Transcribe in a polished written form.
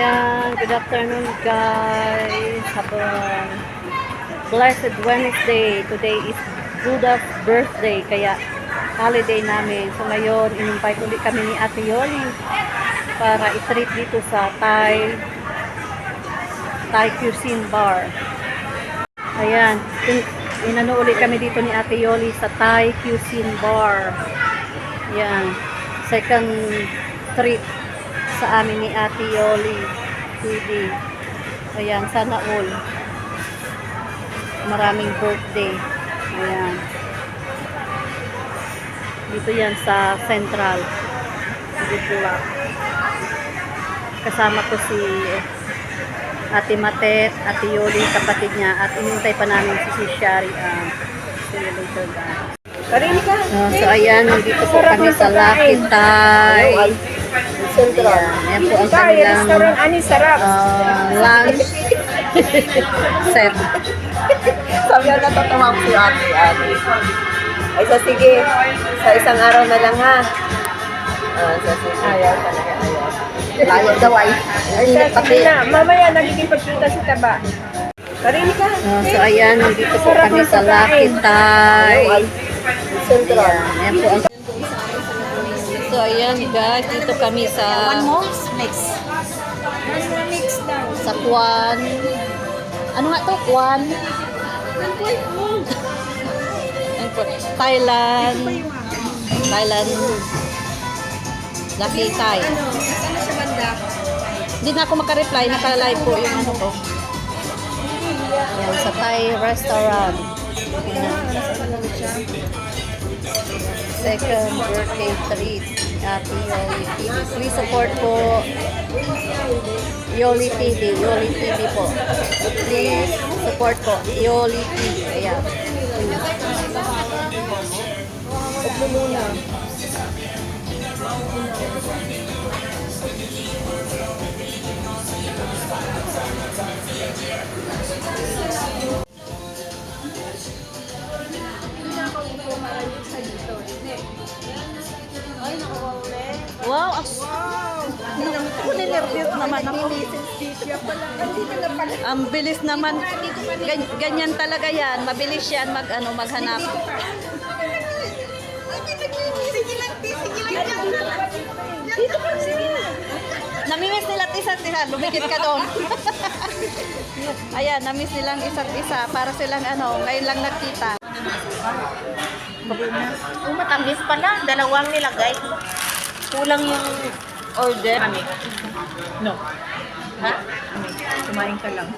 Ayan, good afternoon guys. Have a blessed Wednesday. Today is Buddha's birthday, kaya holiday namin. So ngayon, inimbite ulit kami ni Ate Yoli para i-treat dito sa Thai Cuisine Bar. Ayan, inano ulit kami dito ni Ate Yoli sa Thai Cuisine Bar. Ayan, second treat sa amin ni Ate Yoli TV. Ayan, sana all maraming birthday. Ayan, dito yan sa Central dito lang. Kasama ko si Ate Matet, Ate Yoli, kapatid niya, at inintay pa namin si Shari. See you later guys. So ayan, nandito po kami sa Lucky Thai. Ayan po ang kanilang lunch set. Sabi na natatawa ko si ate. Ay, sige. Sa isang araw na lang, ha? Ayaw talaga, ayaw. Ayaw daw ay. Pati na, mamaya nagiging pagpunta sa taba. Karini ka. So ayan, nandito po kami sa Lucky Thai. Ayan po ang... So ayan guys, dito kami sa... One more mix. One more mix daw. Sa Kwan. Ano nga to? Kwan? Thailand. Lucky Thai. Ano sa banda? Hindi na ako makareply. Naka-live po yung ano ko. Ayan, sa Thai restaurant. Second birthday treat. Ate Yoli TV. Please support po Yoli TV. Yoli TV po. Please support po Yoli TV. Ayan. Huwag mo muna. Wow! Ako ninervyos naman ako. Ang bilis naman. Ganyan talaga yan. Mabilis yan maghanap. Namimiss nila isa't isa. Lumikit ka doon. Ayan, namiss nilang isa't isa. Para silang ngayon lang nakita. Matamis pala. Dalawang nilagay. Kulang yung order. No. Ha? Kumain ka lang.